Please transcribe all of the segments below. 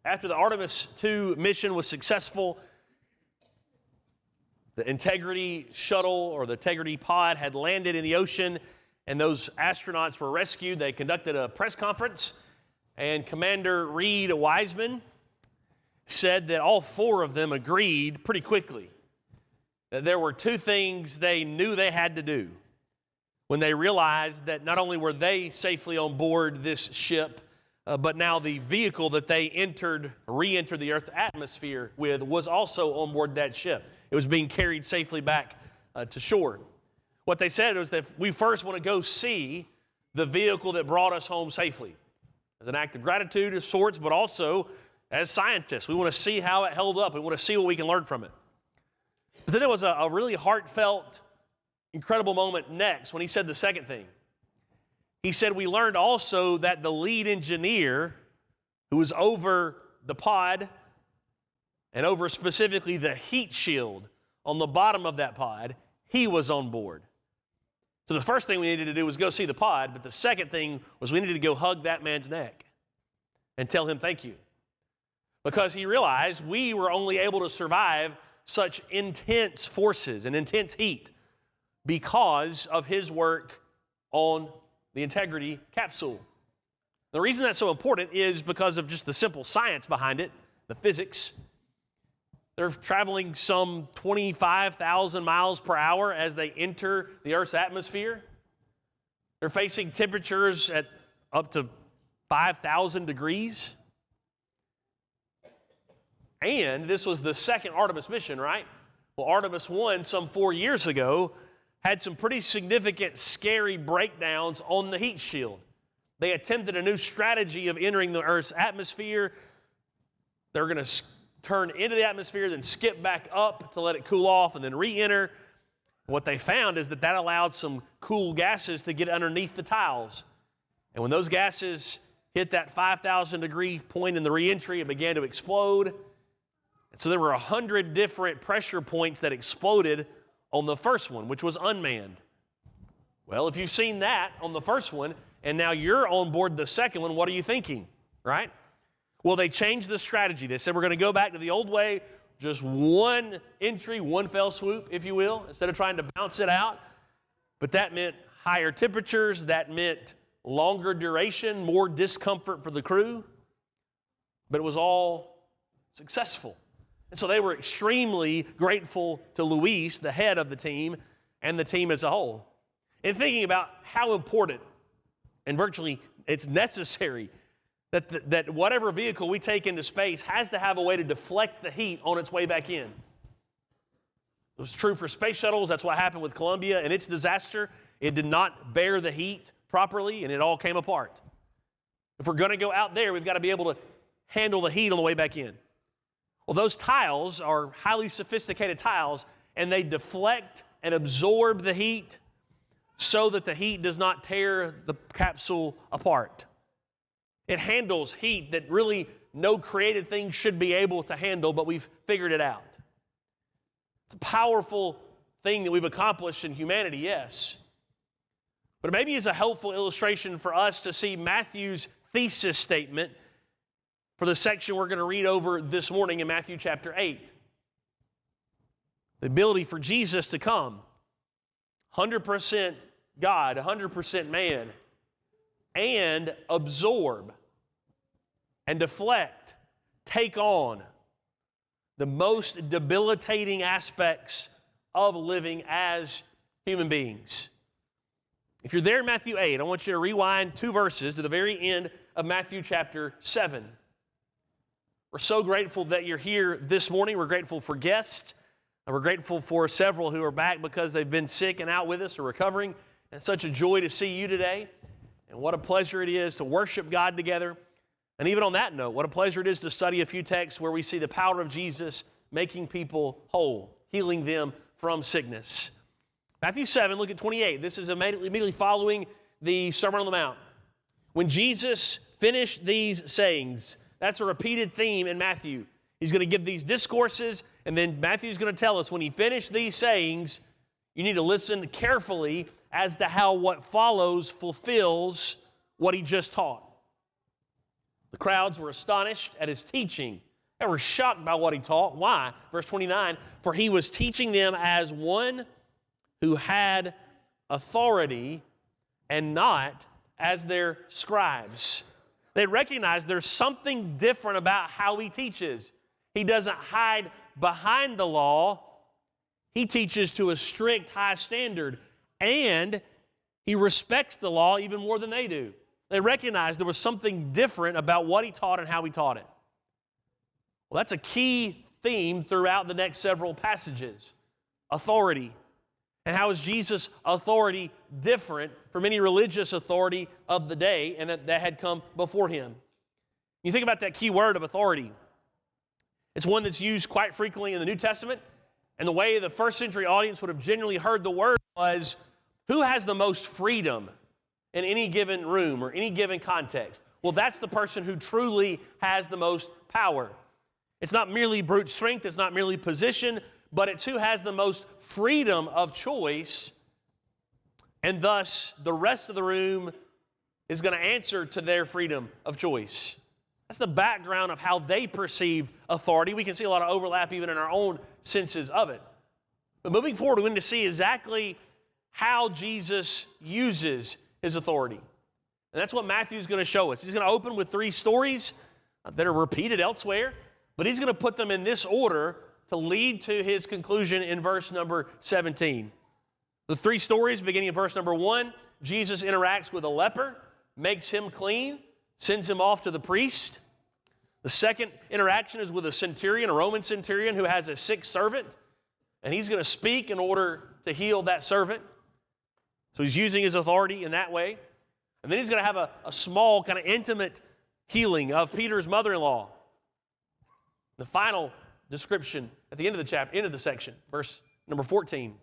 After the Artemis II mission was successful, the Integrity shuttle or the Integrity pod had landed in the ocean, and those astronauts were rescued. They conducted a press conference, and Commander Reed Wiseman said that all four of them agreed pretty quickly that there were two things they knew they had to do when they realized that not only were they safely on board this ship, but now the vehicle that they re-entered the Earth's atmosphere with was also on board that ship. It was being carried safely back to shore. What they said was that we first want to go see the vehicle that brought us home safely. As an act of gratitude of sorts, but also as scientists, we want to see how it held up. We want to see what we can learn from it. But then there was a really heartfelt, incredible moment next when he said the second thing. He said, we learned also that the lead engineer who was over the pod and over specifically the heat shield on the bottom of that pod, he was on board. So the first thing we needed to do was go see the pod, but the second thing was we needed to go hug that man's neck and tell him thank you. Because he realized we were only able to survive such intense forces and intense heat because of his work on the Integrity capsule. The reason that's so important is because of just the simple science behind it, the physics. They're traveling some 25,000 miles per hour as they enter the Earth's atmosphere. They're facing temperatures at up to 5,000 degrees. And this was the second Artemis mission, right? Well, Artemis 1, some 4 years ago, had some pretty significant, scary breakdowns on the heat shield. They attempted a new strategy of entering the Earth's atmosphere. They're going to turn into the atmosphere, then skip back up to let it cool off, and then re-enter. What they found is that allowed some cool gases to get underneath the tiles. And when those gases hit that 5,000 degree point in the re-entry, it began to explode. And so there were 100 different pressure points that exploded on the first one, which was unmanned. Well, if you've seen that on the first one, and now you're on board the second one, what are you thinking, right? Well, they changed the strategy. They said, we're going to go back to the old way, just one entry, one fell swoop, if you will, instead of trying to bounce it out. But that meant higher temperatures. That meant longer duration, more discomfort for the crew. But it was all successful. And so they were extremely grateful to Luis, the head of the team, and the team as a whole. And thinking about how important and virtually it's necessary that whatever vehicle we take into space has to have a way to deflect the heat on its way back in. It was true for space shuttles. That's what happened with Columbia and its disaster. It did not bear the heat properly, and it all came apart. If we're going to go out there, we've got to be able to handle the heat on the way back in. Well, those tiles are highly sophisticated tiles, and they deflect and absorb the heat so that the heat does not tear the capsule apart. It handles heat that really no created thing should be able to handle, but we've figured it out. It's a powerful thing that we've accomplished in humanity, yes. But maybe it's a helpful illustration for us to see Matthew's thesis statement for the section we're going to read over this morning in Matthew chapter 8. The ability for Jesus to come, 100% God, 100% man, and absorb and deflect, take on the most debilitating aspects of living as human beings. If you're there in Matthew 8, I want you to rewind 2 verses to the very end of Matthew chapter 7. We're so grateful that you're here this morning. We're grateful for guests. And we're grateful for several who are back because they've been sick and out with us or recovering. And it's such a joy to see you today. And what a pleasure it is to worship God together. And even on that note, what a pleasure it is to study a few texts where we see the power of Jesus making people whole, healing them from sickness. Matthew 7, look at 28. This is immediately following the Sermon on the Mount. When Jesus finished these sayings, that's a repeated theme in Matthew. He's going to give these discourses, and then Matthew's going to tell us when he finished these sayings, you need to listen carefully as to how what follows fulfills what he just taught. The crowds were astonished at his teaching. They were shocked by what he taught. Why? Verse 29, for he was teaching them as one who had authority and not as their scribes. They recognize there's something different about how he teaches. He doesn't hide behind the law. He teaches to a strict, high standard, and he respects the law even more than they do. They recognized there was something different about what he taught and how he taught it. Well, that's a key theme throughout the next several passages. Authority. And how is Jesus' authority different from any religious authority of the day and that had come before him? You think about that key word of authority. It's one that's used quite frequently in the New Testament. And the way the first century audience would have generally heard the word was, who has the most freedom in any given room or any given context? Well, that's the person who truly has the most power. It's not merely brute strength, it's not merely position, but it's who has the most freedom of choice, and thus the rest of the room is going to answer to their freedom of choice. That's the background of how they perceive authority. We can see a lot of overlap even in our own senses of it. But moving forward, we're going to see exactly how Jesus uses his authority. And that's what Matthew's going to show us. He's going to open with 3 stories that are repeated elsewhere, but he's going to put them in this order to lead to his conclusion in verse number 17. The 3 stories, beginning in verse number 1, Jesus interacts with a leper, makes him clean, sends him off to the priest. The second interaction is with a centurion, a Roman centurion who has a sick servant, and he's going to speak in order to heal that servant. So he's using his authority in that way. And then he's going to have a small, kind of intimate healing of Peter's mother-in-law. The final description at the end of the chapter, end of the section, verse number 14.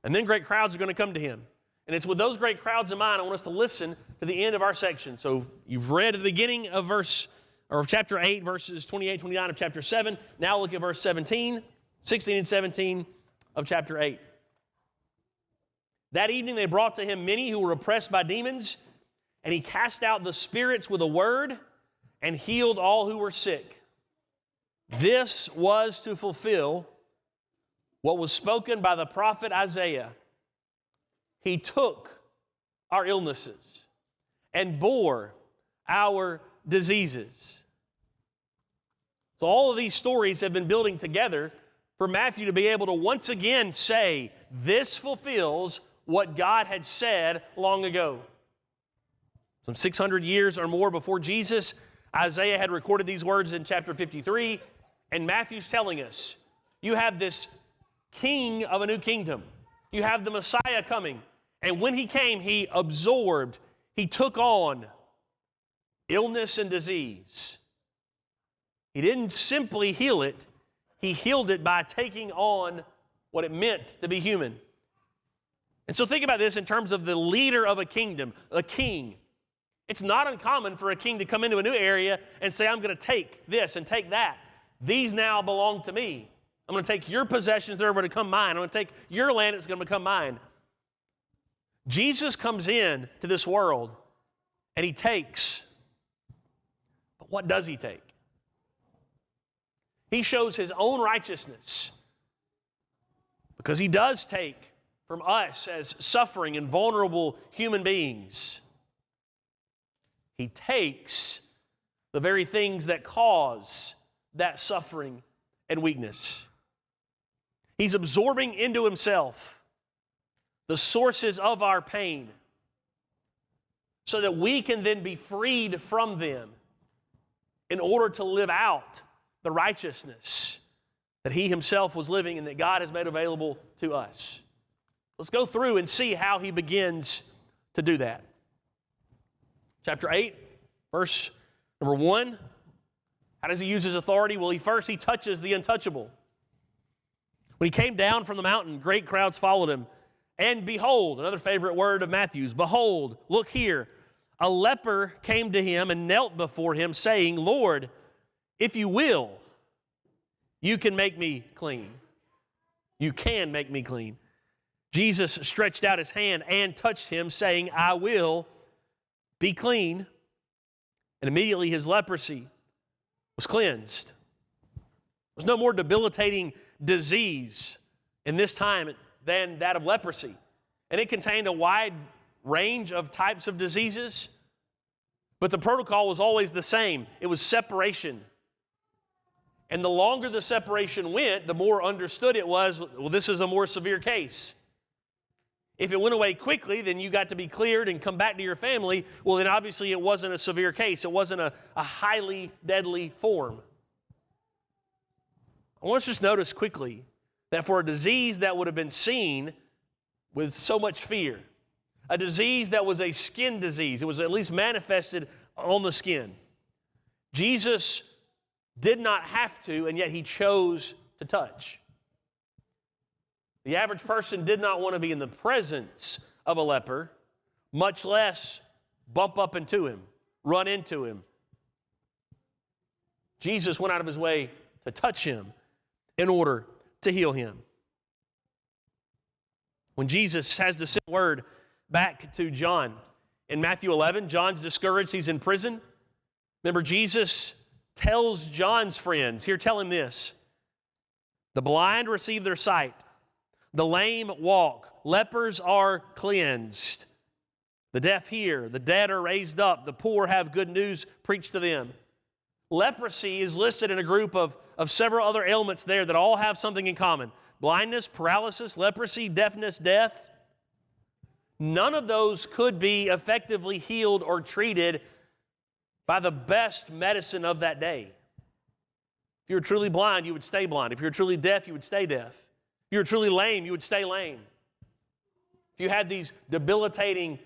And then great crowds are going to come to him. And it's with those great crowds in mind, I want us to listen to the end of our section. So you've read at the beginning of chapter 8, verses 28, 29 of chapter 7. Now look at verse 17, 16 and 17 of chapter 8. That evening they brought to him many who were oppressed by demons, and he cast out the spirits with a word and healed all who were sick. This was to fulfill what was spoken by the prophet Isaiah. He took our illnesses and bore our diseases. So all of these stories have been building together for Matthew to be able to once again say, this fulfills what God had said long ago. Some 600 years or more before Jesus, Isaiah had recorded these words in chapter 53, and Matthew's telling us, you have this king of a new kingdom. You have the Messiah coming. And when he came, he absorbed, he took on illness and disease. He didn't simply heal it, he healed it by taking on what it meant to be human. And so think about this in terms of the leader of a kingdom, a king. It's not uncommon for a king to come into a new area and say, I'm going to take this and take that. These now belong to me. I'm going to take your possessions, they're going to become mine. I'm going to take your land, it's going to become mine. Jesus comes in to this world and he takes. But what does he take? He shows his own righteousness because he does take from us as suffering and vulnerable human beings. He takes the very things that cause that suffering and weakness. He's absorbing into himself the sources of our pain so that we can then be freed from them in order to live out the righteousness that he himself was living and that God has made available to us. Let's go through and see how he begins to do that. Chapter 8, verse number 1. How does he use his authority? Well, he touches the untouchable. When he came down from the mountain, great crowds followed him. And behold, another favorite word of Matthew's, behold, look here, a leper came to him and knelt before him, saying, Lord, if you will, you can make me clean. You can make me clean. Jesus stretched out his hand and touched him, saying, I will be clean. And immediately his leprosy was cleansed. There was no more debilitating disease in this time than that of leprosy. And it contained a wide range of types of diseases, but the protocol was always the same. It was separation. And the longer the separation went, the more understood it was, well, this is a more severe case. If it went away quickly, then you got to be cleared and come back to your family. Well, then obviously it wasn't a severe case. It wasn't a highly deadly form. I want us to just notice quickly that for a disease that would have been seen with so much fear, a disease that was a skin disease, it was at least manifested on the skin, Jesus did not have to, and yet he chose to touch. The average person did not want to be in the presence of a leper, much less bump up into him, run into him. Jesus went out of his way to touch him in order to heal him. When Jesus has to send word back to John in Matthew 11, John's discouraged, he's in prison. Remember, Jesus tells John's friends, here, tell him this: the blind receive their sight, the lame walk, lepers are cleansed, the deaf hear, the dead are raised up, the poor have good news preached to them. Leprosy is listed in a group of several other ailments there that all have something in common: blindness, paralysis, leprosy, deafness, death. None of those could be effectively healed or treated by the best medicine of that day. If you were truly blind, you would stay blind. If you were truly deaf, you would stay deaf. If you were truly lame, you would stay lame. If you had these debilitating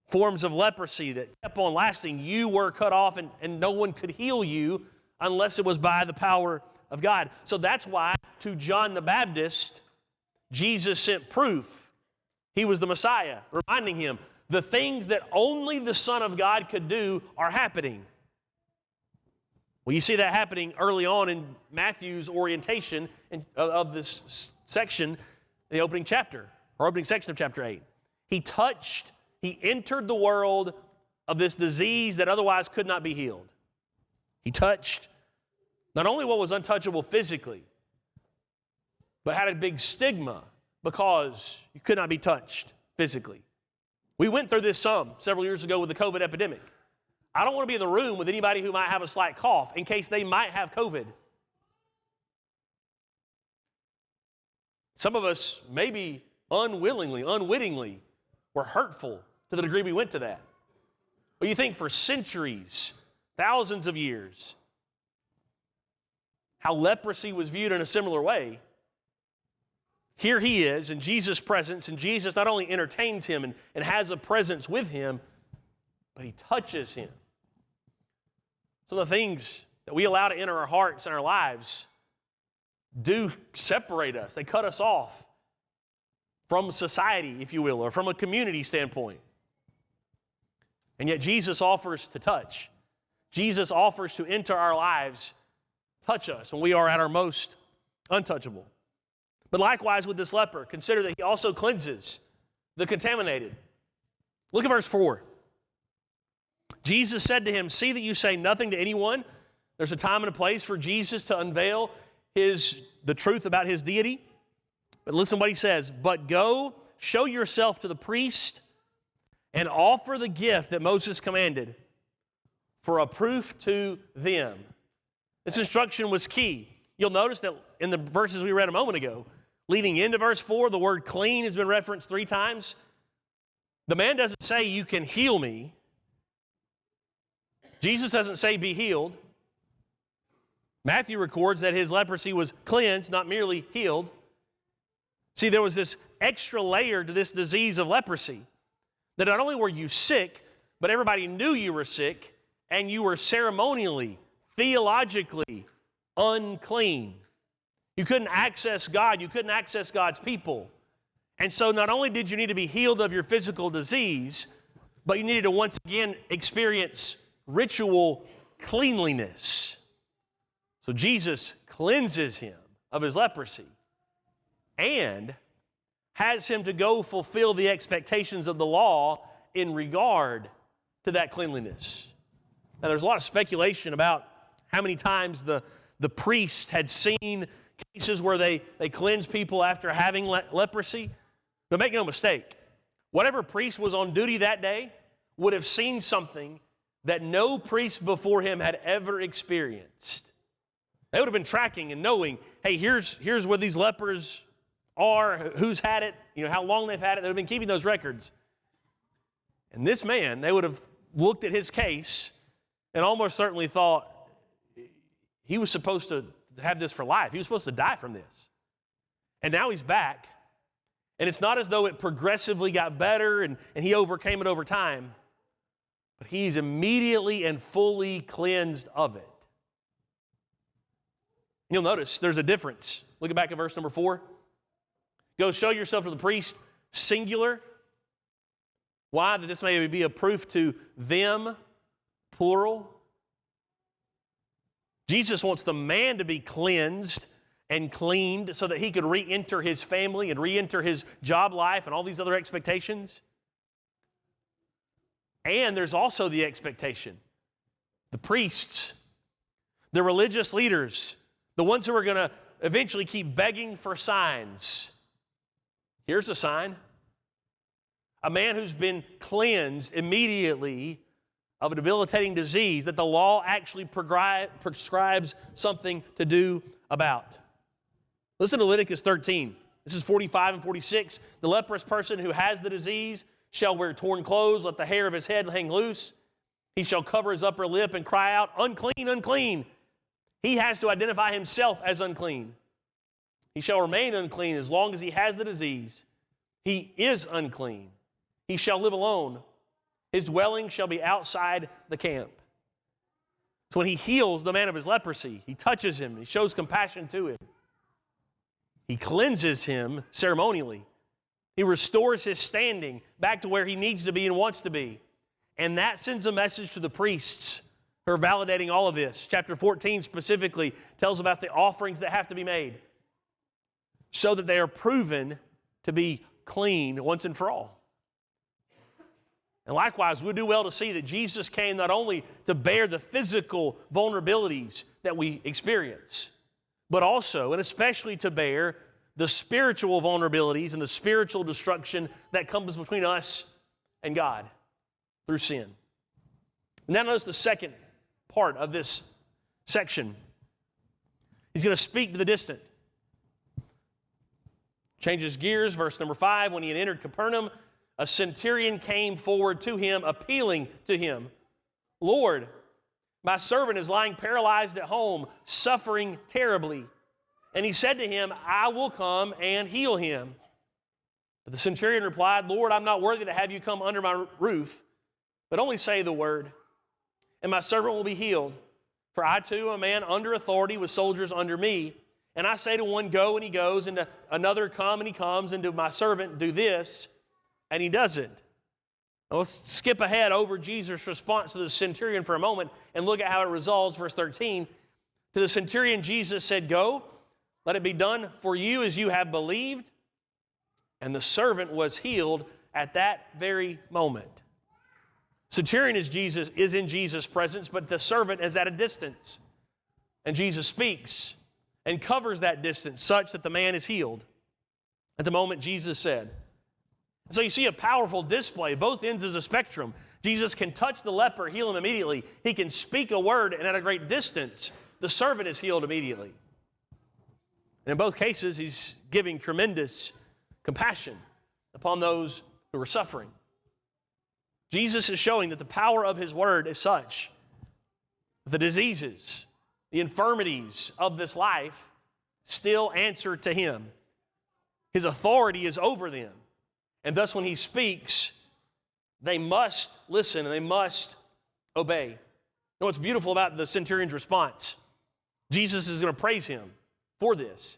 forms of leprosy that kept on lasting, you were cut off and no one could heal you unless it was by the power of God. So that's why to John the Baptist, Jesus sent proof he was the Messiah, reminding him the things that only the Son of God could do are happening. Well, you see that happening early on in Matthew's orientation of this section, the opening chapter, or opening section of chapter 8. He entered the world of this disease that otherwise could not be healed. He touched not only what was untouchable physically, but had a big stigma because you could not be touched physically. We went through this several years ago with the COVID epidemic. I don't want to be in the room with anybody who might have a slight cough in case they might have COVID. Some of us, maybe unwittingly, were hurtful to the degree we went to that. But you think for centuries, thousands of years, how leprosy was viewed in a similar way. Here he is in Jesus' presence, and Jesus not only entertains him and has a presence with him, but he touches him. Some of the things that we allow to enter our hearts and our lives do separate us. They cut us off from society, if you will, or from a community standpoint. And yet Jesus offers to touch. Jesus offers to enter our lives, touch us when we are at our most untouchable. But likewise with this leper, consider that he also cleanses the contaminated. Look at verse 4. Jesus said to him, "See that you say nothing to anyone." There's a time and a place for Jesus to unveil the truth about his deity. But listen to what he says. "But go, show yourself to the priest, and offer the gift that Moses commanded for a proof to them." This instruction was key. You'll notice that in the verses we read a moment ago, leading into verse 4, the word clean has been referenced 3 times. The man doesn't say, "You can heal me." Jesus doesn't say, "Be healed." Matthew records that his leprosy was cleansed, not merely healed. See, there was this extra layer to this disease of leprosy, that not only were you sick, but everybody knew you were sick, and you were ceremonially, theologically unclean. You couldn't access God. You couldn't access God's people. And so not only did you need to be healed of your physical disease, but you needed to once again experience ritual cleanliness. So Jesus cleanses him of his leprosy and has him to go fulfill the expectations of the law in regard to that cleanliness. Now, there's a lot of speculation about how many times the priest had seen cases where they cleansed people after having leprosy. But make no mistake, whatever priest was on duty that day would have seen something that no priest before him had ever experienced. They would have been tracking and knowing, hey, here's where these lepers are, who's had it, how long they've had it. They would have been keeping those records. And this man, they would have looked at his case and almost certainly thought he was supposed to have this for life. He was supposed to die from this. And now he's back. And it's not as though it progressively got better and he overcame it over time. But he's immediately and fully cleansed of it. You'll notice there's a difference. Look back at verse number 4. Go show yourself to the priest, singular. Why? That this may be a proof to them, plural. Jesus wants the man to be cleansed and cleaned so that he could re-enter his family and re-enter his job life and all these other expectations. And there's also the expectation. The priests, the religious leaders, the ones who are going to eventually keep begging for signs. Here's a sign. A man who's been cleansed immediately of a debilitating disease that the law actually prescribes something to do about. Listen to Leviticus 13. This is 45 and 46. The leprous person who has the disease shall wear torn clothes, let the hair of his head hang loose. He shall cover his upper lip and cry out, unclean, unclean. He has to identify himself as unclean. He shall remain unclean as long as he has the disease. He is unclean. He shall live alone. His dwelling shall be outside the camp. So when he heals the man of his leprosy, he touches him, he shows compassion to him. He cleanses him ceremonially. He restores his standing back to where he needs to be and wants to be. And that sends a message to the priests who are validating all of this. Chapter 14 specifically tells about the offerings that have to be made so that they are proven to be clean once and for all. And likewise, we do well to see that Jesus came not only to bear the physical vulnerabilities that we experience, but also and especially to bear the spiritual vulnerabilities and the spiritual destruction that comes between us and God through sin. And now notice the second part of this section. He's going to speak to the distant. Changes gears, verse number 5. When he had entered Capernaum, a centurion came forward to him, appealing to him, Lord, my servant is lying paralyzed at home, suffering terribly. And he said to him, I will come and heal him. But the centurion replied, Lord, I'm not worthy to have you come under my roof, but only say the word, and my servant will be healed. For I too am a man under authority with soldiers under me. And I say to one, go, and he goes, and to another, come, and he comes, and to my servant, do this, and he doesn't. Now let's skip ahead over Jesus' response to the centurion for a moment and look at how it resolves. Verse 13, to the centurion Jesus said, go, let it be done for you as you have believed. And the servant was healed at that very moment. Centurion is in Jesus' presence, but the servant is at a distance. And Jesus speaks and covers that distance such that the man is healed at the moment Jesus said. So you see a powerful display, both ends of the spectrum. Jesus can touch the leper, heal him immediately. He can speak a word, and at a great distance, the servant is healed immediately. And in both cases, he's giving tremendous compassion upon those who are suffering. Jesus is showing that the power of his word is such that the diseases, the infirmities of this life still answer to him. His authority is over them. And thus when he speaks, they must listen and they must obey. You know what's beautiful about the centurion's response? Jesus is going to praise him for this.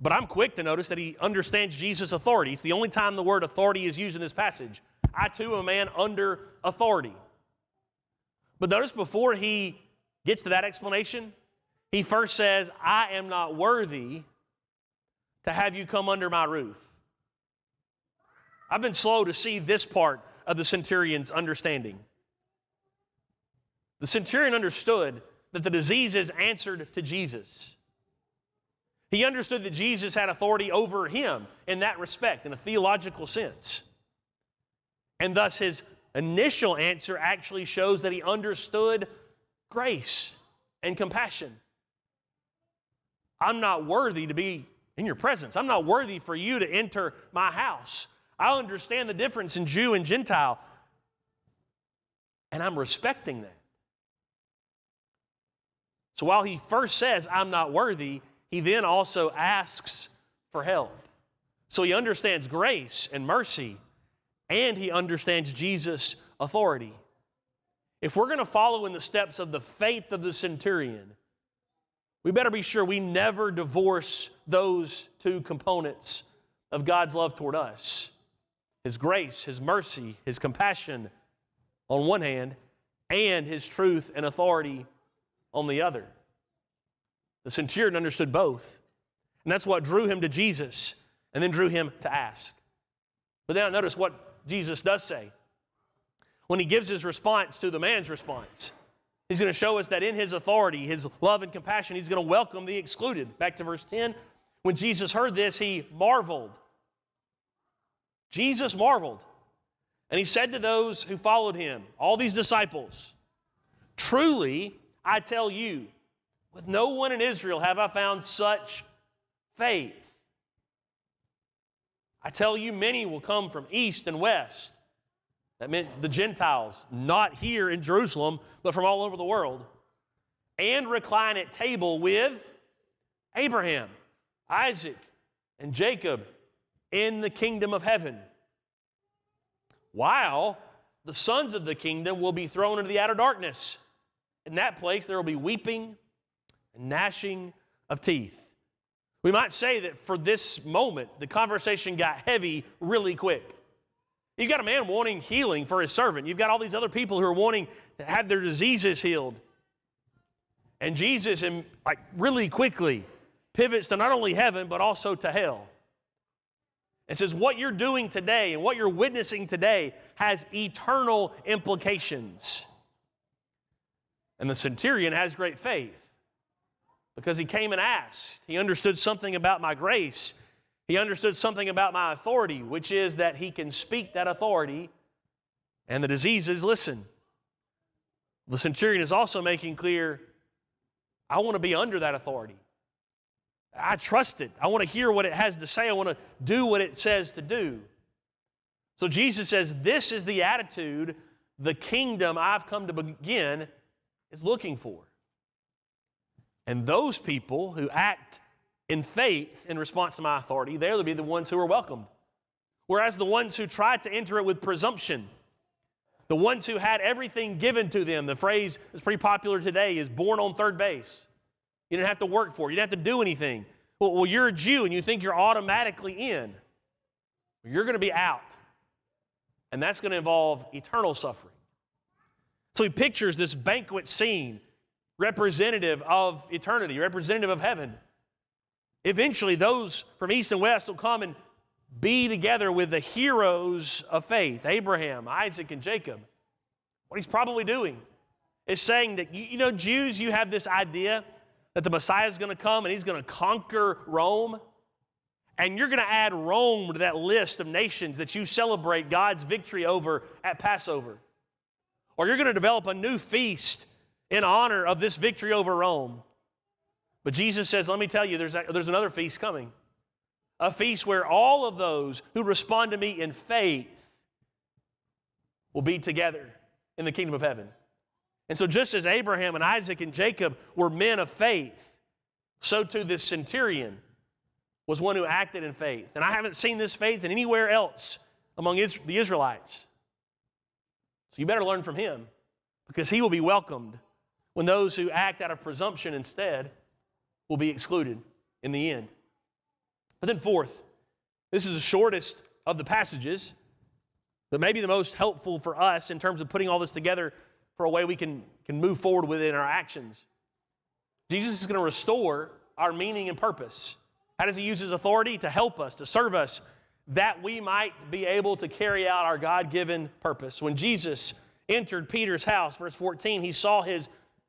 But I'm quick to notice that he understands Jesus' authority. It's the only time the word authority is used in this passage. I too am a man under authority. But notice before he gets to that explanation, he first says, I am not worthy to have you come under my roof. I've been slow to see this part of the centurion's understanding. The centurion understood that the diseases answered to Jesus. He understood that Jesus had authority over him in that respect, in a theological sense. And thus his initial answer actually shows that he understood grace and compassion. I'm not worthy to be in your presence. I'm not worthy for you to enter my house. I understand the difference in Jew and Gentile, and I'm respecting that. So while he first says, I'm not worthy, he then also asks for help. So he understands grace and mercy, and he understands Jesus' authority. If we're going to follow in the steps of the faith of the centurion, we better be sure we never divorce those two components of God's love toward us. His grace, His mercy, His compassion on one hand, and His truth and authority on the other. The centurion understood both. And that's what drew him to Jesus and then drew him to ask. But then notice what Jesus does say. When he gives his response to the man's response, he's going to show us that in his authority, his love and compassion, he's going to welcome the excluded. Back to verse 10. When Jesus heard this, he marveled. Jesus marveled. And he said to those who followed him, all these disciples, truly, I tell you, with no one in Israel have I found such faith. I tell you, many will come from east and west. That meant the Gentiles, not here in Jerusalem, but from all over the world, and recline at table with Abraham, Isaac, and Jacob in the kingdom of heaven, while the sons of the kingdom will be thrown into the outer darkness. In that place there will be weeping and gnashing of teeth. We might say that for this moment, the conversation got heavy really quick. You've got a man wanting healing for his servant. You've got all these other people who are wanting to have their diseases healed. And Jesus, really quickly, pivots to not only heaven, but also to hell. And says, what you're doing today and what you're witnessing today has eternal implications. And the centurion has great faith because he came and asked. He understood something about my grace. He understood something about my authority, which is that he can speak that authority and the diseases listen. The centurion is also making clear, I want to be under that authority. I trust it. I want to hear what it has to say. I want to do what it says to do. So Jesus says, this is the attitude the kingdom I've come to begin is looking for. And those people who act in faith in response to my authority, they'll be the ones who are welcomed. Whereas the ones who tried to enter it with presumption, the ones who had everything given to them, the phrase that's pretty popular today is born on third base. You didn't have to work for it. You didn't have to do anything. Well, you're a Jew and you think you're automatically in. You're going to be out. And that's going to involve eternal suffering. So he pictures this banquet scene representative of eternity, representative of heaven. Eventually, those from east and west will come and be together with the heroes of faith, Abraham, Isaac, and Jacob. What he's probably doing is saying that, Jews, you have this idea that the Messiah is going to come and he's going to conquer Rome. And you're going to add Rome to that list of nations that you celebrate God's victory over at Passover. Or you're going to develop a new feast in honor of this victory over Rome. But Jesus says, let me tell you, there's another feast coming. A feast where all of those who respond to me in faith will be together in the kingdom of heaven. And so just as Abraham and Isaac and Jacob were men of faith, so too this centurion was one who acted in faith. And I haven't seen this faith in anywhere else among the Israelites. So you better learn from him, because he will be welcomed when those who act out of presumption instead will be excluded in the end. But then fourth, this is the shortest of the passages, but maybe the most helpful for us in terms of putting all this together for a way we can move forward with it in our actions. Jesus is going to restore our meaning and purpose. How does he use his authority? To help us, to serve us, that we might be able to carry out our God-given purpose. When Jesus entered Peter's house, verse 14, he saw his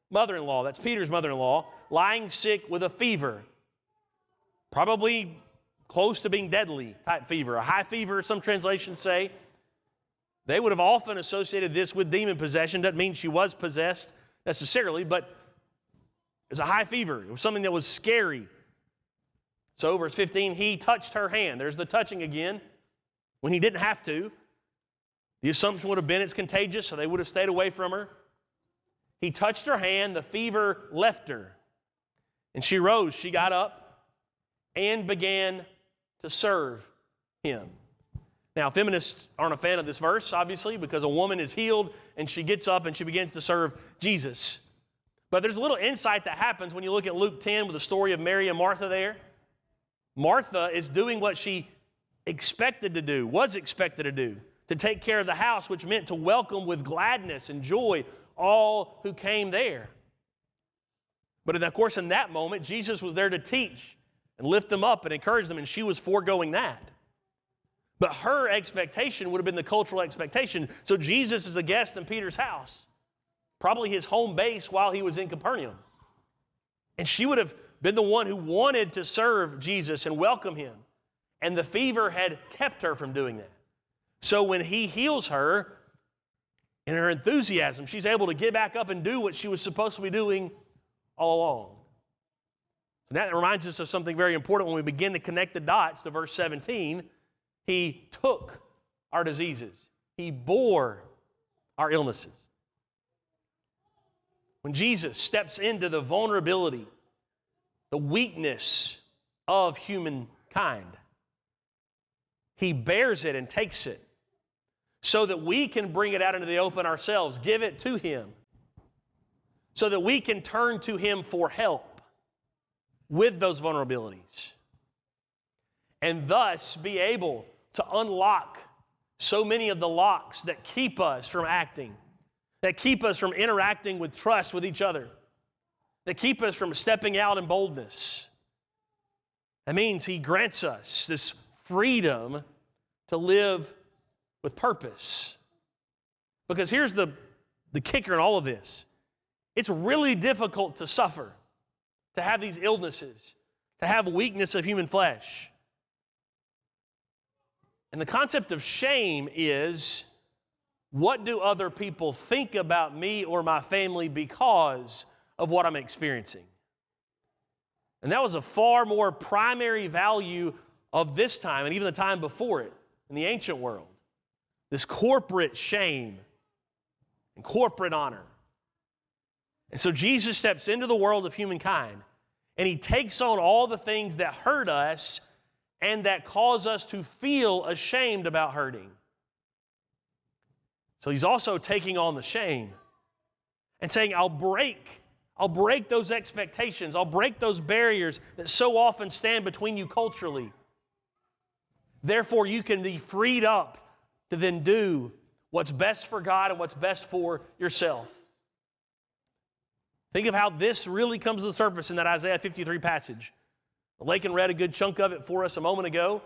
mother-in-law, that's Peter's mother-in-law, lying sick with a fever, probably close to being deadly type fever, a high fever, some translations say. They would have often associated this with demon possession. Doesn't mean she was possessed necessarily, but it was a high fever. It was something that was scary. So verse 15, he touched her hand. There's the touching again, when he didn't have to. The assumption would have been it's contagious, so they would have stayed away from her. He touched her hand, the fever left her. And she rose, she got up, and began to serve him. Now, feminists aren't a fan of this verse, obviously, because a woman is healed and she gets up and she begins to serve Jesus. But there's a little insight that happens when you look at Luke 10 with the story of Mary and Martha there. Martha is doing what she expected to do, was expected to do, to take care of the house, which meant to welcome with gladness and joy all who came there. But of course, in that moment, Jesus was there to teach and lift them up and encourage them, and she was foregoing that. But her expectation would have been the cultural expectation. So Jesus is a guest in Peter's house, probably his home base while he was in Capernaum. And she would have been the one who wanted to serve Jesus and welcome him. And the fever had kept her from doing that. So when he heals her, in her enthusiasm, she's able to get back up and do what she was supposed to be doing all along. And that reminds us of something very important when we begin to connect the dots to verse 17. He took our diseases. He bore our illnesses. When Jesus steps into the vulnerability, the weakness of humankind, he bears it and takes it so that we can bring it out into the open ourselves, give it to him, so that we can turn to him for help with those vulnerabilities, and thus be able to unlock so many of the locks that keep us from acting, that keep us from interacting with trust with each other, that keep us from stepping out in boldness. That means he grants us this freedom to live with purpose. Because here's the kicker in all of this. It's really difficult to suffer, to have these illnesses, to have weakness of human flesh. And the concept of shame is, what do other people think about me or my family because of what I'm experiencing? And that was a far more primary value of this time and even the time before it in the ancient world. This corporate shame and corporate honor. And so Jesus steps into the world of humankind and he takes on all the things that hurt us and that cause us to feel ashamed about hurting. So he's also taking on the shame and saying, I'll break those expectations. I'll break those barriers that so often stand between you culturally. Therefore, you can be freed up to then do what's best for God and what's best for yourself. Think of how this really comes to the surface in that Isaiah 53 passage. Lakin read a good chunk of it for us a moment ago.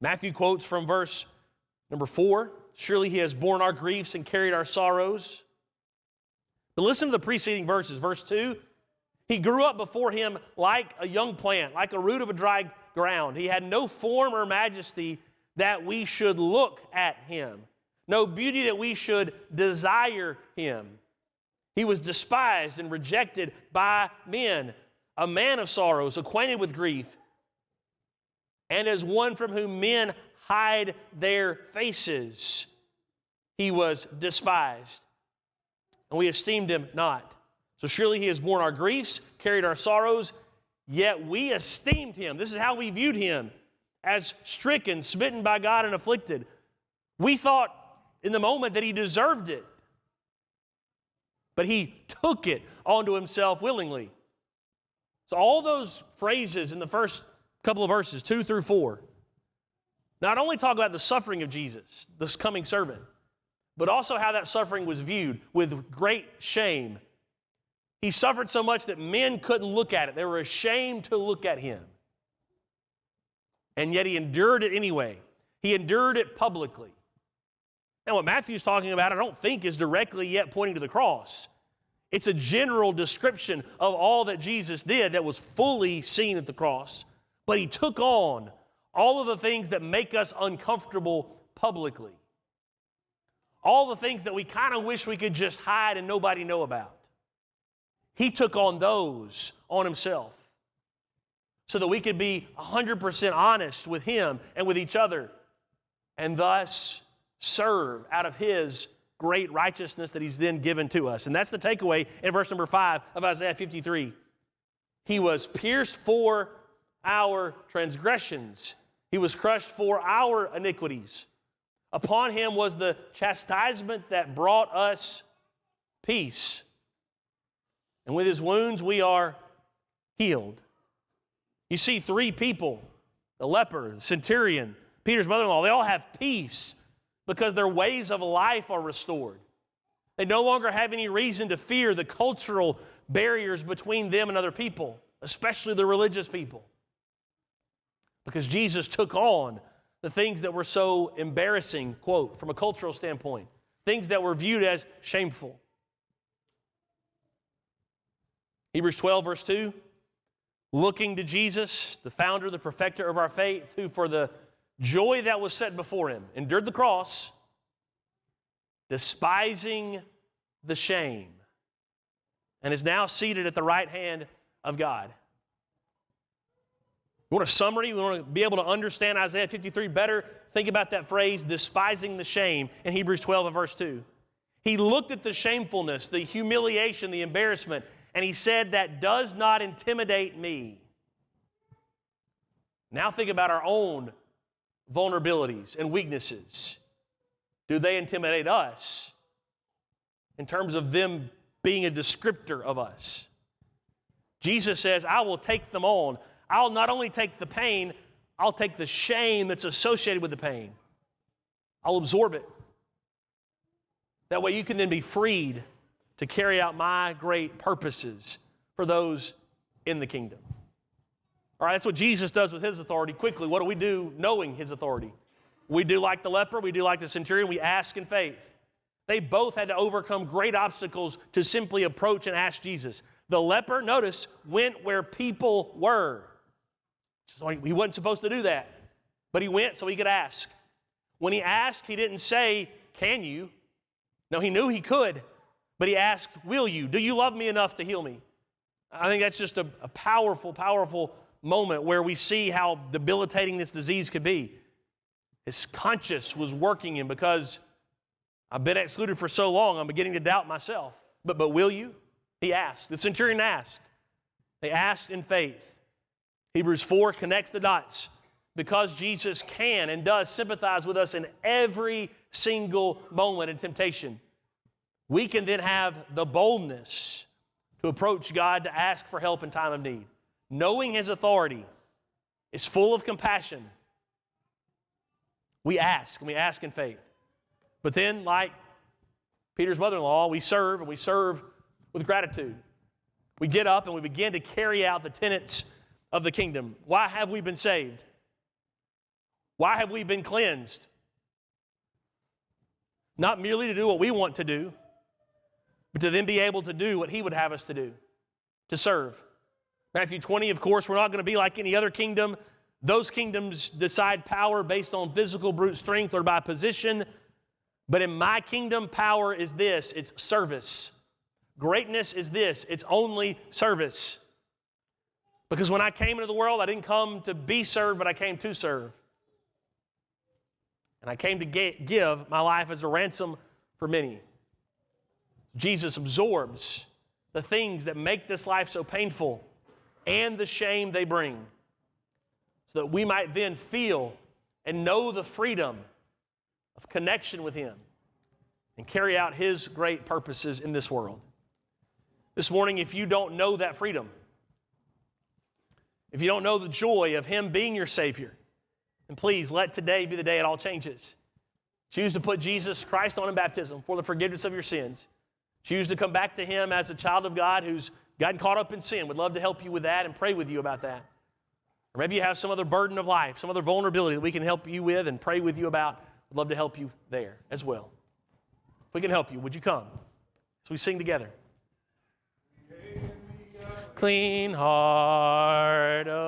Matthew quotes from verse number 4. Surely he has borne our griefs and carried our sorrows. But listen to the preceding verses. Verse 2, he grew up before him like a young plant, like a root of a dry ground. He had no form or majesty that we should look at him, no beauty that we should desire him. He was despised and rejected by men, a man of sorrows, acquainted with grief, and as one from whom men hide their faces. He was despised, and we esteemed him not. So surely he has borne our griefs, carried our sorrows, yet we esteemed him. This is how we viewed him, as stricken, smitten by God, and afflicted. We thought in the moment that he deserved it, but he took it onto himself willingly. So all those phrases in the first couple of verses, 2 through 4, not only talk about the suffering of Jesus, this coming servant, but also how that suffering was viewed with great shame. He suffered so much that men couldn't look at it. They were ashamed to look at him. And yet he endured it anyway. He endured it publicly. Now, what Matthew's talking about, I don't think is directly yet pointing to the cross. It's a general description of all that Jesus did that was fully seen at the cross. But he took on all of the things that make us uncomfortable publicly. All the things that we kind of wish we could just hide and nobody know about. He took on those on himself so that we could be 100% honest with him and with each other, and thus serve out of his great righteousness that he's then given to us. And that's the takeaway in verse number 5 of Isaiah 53. He was pierced for our transgressions. He was crushed for our iniquities. Upon him was the chastisement that brought us peace. And with his wounds we are healed. You see 3 people, the leper, the centurion, Peter's mother-in-law, they all have peace because their ways of life are restored. They no longer have any reason to fear the cultural barriers between them and other people, especially the religious people. Because Jesus took on the things that were so embarrassing, quote, from a cultural standpoint, things that were viewed as shameful. Hebrews 12, verse 2, looking to Jesus, the founder, the perfecter of our faith, who for the joy that was set before him endured the cross, despising the shame, and is now seated at the right hand of God. You want a summary? You want to be able to understand Isaiah 53 better? Think about that phrase, despising the shame, in Hebrews 12 and verse 2. He looked at the shamefulness, the humiliation, the embarrassment, and he said, that does not intimidate me. Now think about our own vulnerabilities and weaknesses. Do they intimidate us in terms of them being a descriptor of us? Jesus says, I will take them on. I'll not only take the pain, I'll take the shame that's associated with the pain. I'll absorb it. That way you can then be freed to carry out my great purposes for those in the kingdom. All right, that's what Jesus does with his authority. Quickly, what do we do knowing his authority? We do like the leper, we do like the centurion, we ask in faith. They both had to overcome great obstacles to simply approach and ask Jesus. The leper, notice, went where people were. So he wasn't supposed to do that, but he went so he could ask. When he asked, he didn't say, can you? No, he knew he could, but he asked, will you? Do you love me enough to heal me? I think that's just a powerful, powerful moment where we see how debilitating this disease could be. His conscience was working him because I've been excluded for so long, I'm beginning to doubt myself. But will you? He asked. The centurion asked. They asked in faith. Hebrews 4 connects the dots. Because Jesus can and does sympathize with us in every single moment in temptation, we can then have the boldness to approach God to ask for help in time of need. Knowing his authority is full of compassion. We ask, and we ask in faith. But then, like Peter's mother-in-law, we serve, and we serve with gratitude. We get up and we begin to carry out the tenets of the kingdom. Why have we been saved? Why have we been cleansed? Not merely to do what we want to do, but to then be able to do what he would have us to do, to serve. Matthew 20, of course, we're not going to be like any other kingdom. Those kingdoms decide power based on physical brute strength or by position. But in my kingdom, power is this, it's service. Greatness is this, it's only service. Because when I came into the world, I didn't come to be served, but I came to serve. And I came to give my life as a ransom for many. Jesus absorbs the things that make this life so painful and the shame they bring, so that we might then feel and know the freedom of connection with him and carry out his great purposes in this world. This morning, if you don't know that freedom, if you don't know the joy of him being your Savior, then please let today be the day it all changes. Choose to put Jesus Christ on in baptism for the forgiveness of your sins. Choose to come back to him as a child of God who's gotten caught up in sin. Would love to help you with that and pray with you about that. Or maybe you have some other burden of life, some other vulnerability that we can help you with and pray with you about. We'd love to help you there as well. If we can help you, would you come as we sing together? Clean heart, oh.